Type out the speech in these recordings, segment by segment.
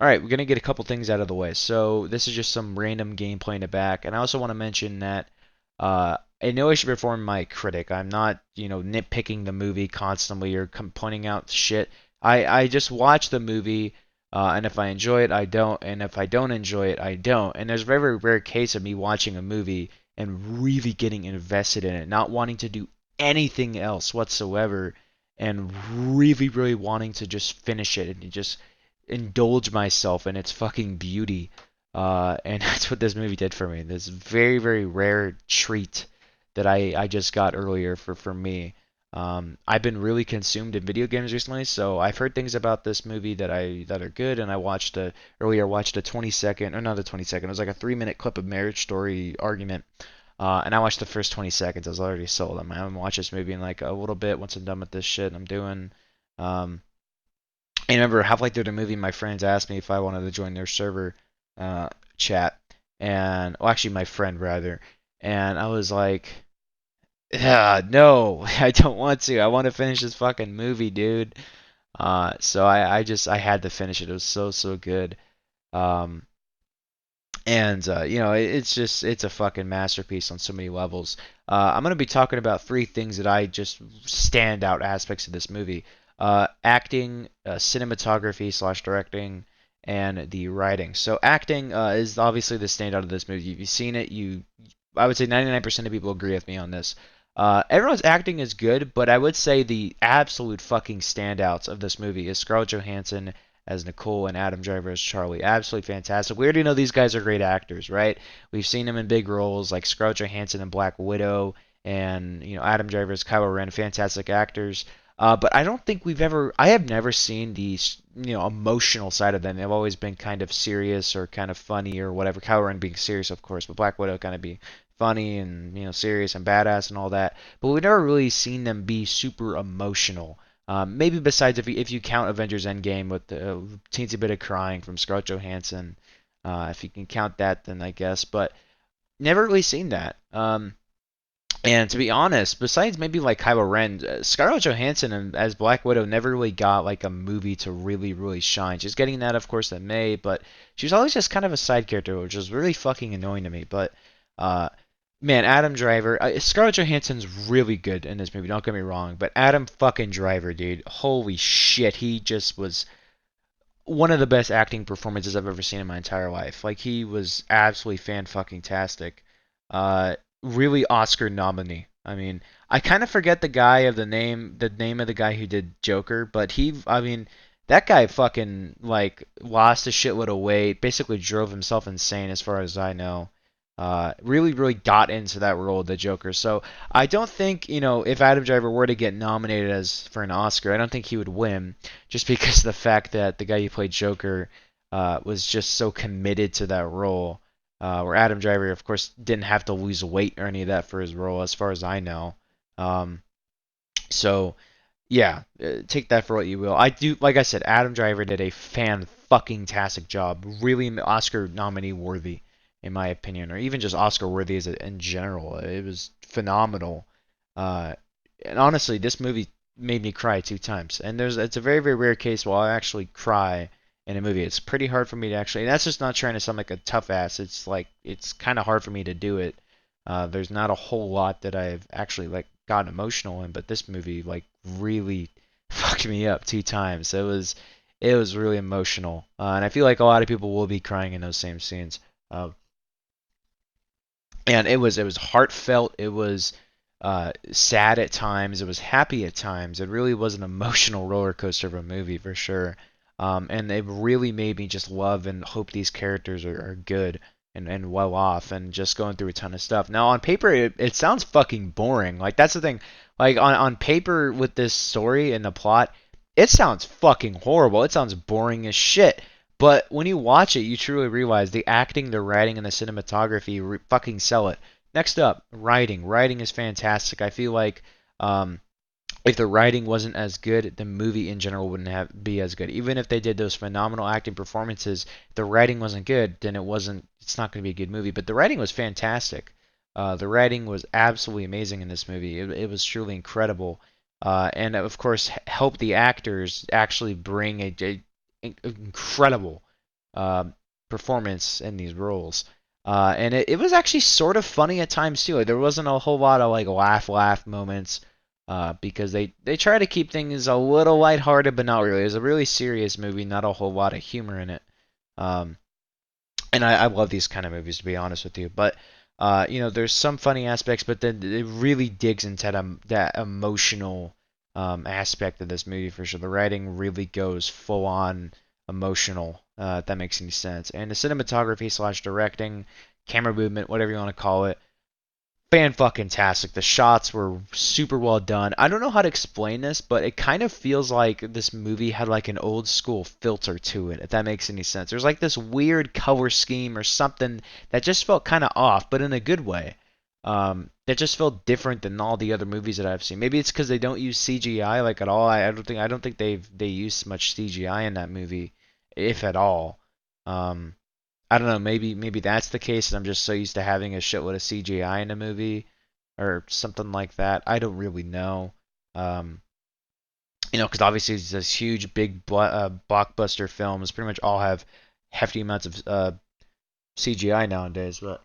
All right, we're gonna get a couple things out of the way. So this is just some random gameplay in the back, and I also want to mention that in no way, shape, or form my critic. I'm not, nitpicking the movie constantly or pointing out shit. I just watch the movie, and if I enjoy it, I don't, and if I don't enjoy it, I don't. And there's a very, very rare case of me watching a movie and really getting invested in it, not wanting to do anything else whatsoever, and really, really wanting to just finish it and just indulge myself in its fucking beauty. And that's what this movie did for me. This very, very rare treat that I just got earlier for me. I've been really consumed in video games recently, so I've heard things about this movie that are good, and I watched a 20-second, or not a 20-second, it was like a 3 minute clip of Marriage Story argument. And I watched the first 20 seconds. I was already sold. I'm gonna watch this movie in like a little bit once I'm done with this shit I'm doing. Um, I remember halfway through the movie, my friends asked me if I wanted to join their server uh, chat, and well, actually, my friend rather, and I was like, no, I don't want to. I want to finish this fucking movie, dude. So I had to finish it. It was so good. Um, and it's a fucking masterpiece on so many levels. I'm gonna be talking about three things that I just stand out aspects of this movie: acting, cinematography slash directing, and the writing. So acting is obviously the standout of this movie. If you've seen it, I would say 99% of people agree with me on this. Everyone's acting is good, but I would say the absolute fucking standouts of this movie is Scarlett Johansson as Nicole and Adam Driver as Charlie. Absolutely fantastic. We already know these guys are great actors, right? We've seen them in big roles like Scarlett Johansson in Black Widow, and Adam Driver as Kylo Ren, fantastic actors. But I don't think I have never seen the emotional side of them. They've always been kind of serious or kind of funny or whatever. Kylo Ren being serious, of course, but Black Widow kind of be funny and serious and badass and all that. But we've never really seen them be super emotional. Maybe besides if you count Avengers Endgame with the teensy bit of crying from Scarlett Johansson, if you can count that, then I guess. But never really seen that. And to be honest, besides maybe like Kylo Ren, Scarlett Johansson as Black Widow never really got like a movie to really really shine. She's getting that, of course, in May, but she was always just kind of a side character, which was really fucking annoying to me. But uh, man, Adam Driver, Scarlett Johansson's really good in this movie. Don't get me wrong, but Adam fucking Driver, dude, holy shit, he just was one of the best acting performances I've ever seen in my entire life. Like he was absolutely fan fucking tastic. Really Oscar nominee. I mean, I kind of forget the name of the guy who did Joker, but I mean, that guy fucking like lost a shitload of weight, basically drove himself insane as far as I know. Really, really got into that role of the Joker. So I don't think, if Adam Driver were to get nominated as for an Oscar, I don't think he would win, just because of the fact that the guy who played Joker was just so committed to that role. Where Adam Driver, of course, didn't have to lose weight or any of that for his role, as far as I know. Um, so yeah, take that for what you will. I do, like I said, Adam Driver did a fan fucking tastic job, really Oscar nominee worthy, in my opinion, or even just Oscar worthy in general. It was phenomenal. Uh, and honestly, this movie made me cry 2 times. And it's a very very rare case where I actually cry in a movie. It's pretty hard for me to actually. And that's just not trying to sound like a tough ass. It's like it's kind of hard for me to do it. There's not a whole lot that I've actually like gotten emotional in, but this movie like really fucked me up 2 times. It was really emotional, and I feel like a lot of people will be crying in those same scenes. Uh, and it was heartfelt. It was sad at times. It was happy at times. It really was an emotional roller coaster of a movie for sure. And it really made me just love and hope these characters are good and well off and just going through a ton of stuff. Now on paper it sounds fucking boring. Like that's the thing. Like on paper with this story and the plot, it sounds fucking horrible. It sounds boring as shit. But when you watch it, you truly realize the acting, the writing, and the cinematography fucking sell it. Next up, writing. Writing is fantastic. I feel like if the writing wasn't as good, the movie in general wouldn't be as good. Even if they did those phenomenal acting performances, if the writing wasn't good, then it's not going to be a good movie. But the writing was fantastic. The writing was absolutely amazing in this movie. It was truly incredible. And of course, helped the actors actually bring a incredible um, performance in these roles. And it was actually sort of funny at times too. Like, there wasn't a whole lot of like laugh moments because they try to keep things a little lighthearted, but not really. It was a really serious movie, not a whole lot of humor in it. Um, and I love these kind of movies to be honest with you. But there's some funny aspects, but then it really digs into that emotional aspect of this movie for sure. The writing really goes full on emotional, if that makes any sense. And the cinematography slash directing, camera movement, whatever you want to call it, fan-fucking-tastic. The shots were super well done. I don't know how to explain this, but it kind of feels like this movie had like an old school filter to it, if that makes any sense. There's like this weird color scheme or something that just felt kind of off, but in a good way. That just felt different than all the other movies that I've seen. Maybe it's because they don't use CGI like at all. I don't think they use much CGI in that movie, if at all. Um, I don't know. Maybe that's the case, and I'm just so used to having a shitload of CGI in a movie or something like that. I don't really know. Um, because obviously it's this huge, big blockbuster films pretty much all have hefty amounts of CGI nowadays. But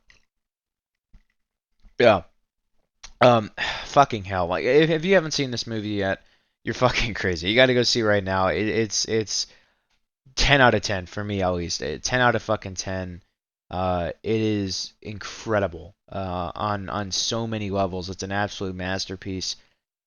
yeah, fucking hell! Like if you haven't seen this movie yet, you're fucking crazy. You got to go see it right now. It's 10 out of 10 for me at least. 10 out of fucking 10. It is incredible on so many levels. It's an absolute masterpiece,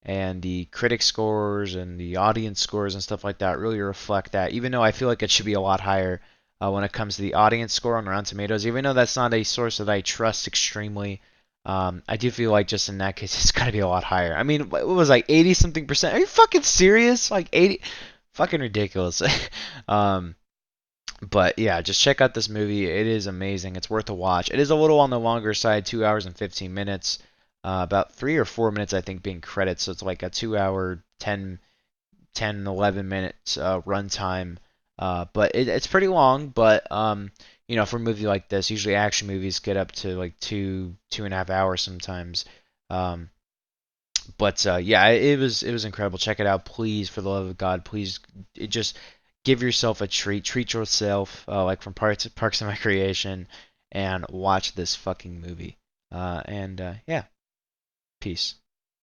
and the critic scores and the audience scores and stuff like that really reflect that. Even though I feel like it should be a lot higher when it comes to the audience score on Rotten Tomatoes, even though that's not a source that I trust extremely. I do feel like just in that case, it's got to be a lot higher. I mean, what was like 80 something percent? Are you fucking serious? Like 80? Fucking ridiculous. um, but yeah, just check out this movie. It is amazing. It's worth a watch. It is a little on the longer side, 2 hours and 15 minutes. About 3 or 4 minutes, I think, being credits. So it's like a 2 hour, 11 minutes runtime. But it's pretty long. But for a movie like this, usually action movies get up to like 2.5 hours sometimes. Um, but yeah, it was incredible. Check it out, please, for the love of God, please. Just give yourself a treat. Treat yourself, like from Parks and Recreation, and watch this fucking movie. And yeah, peace.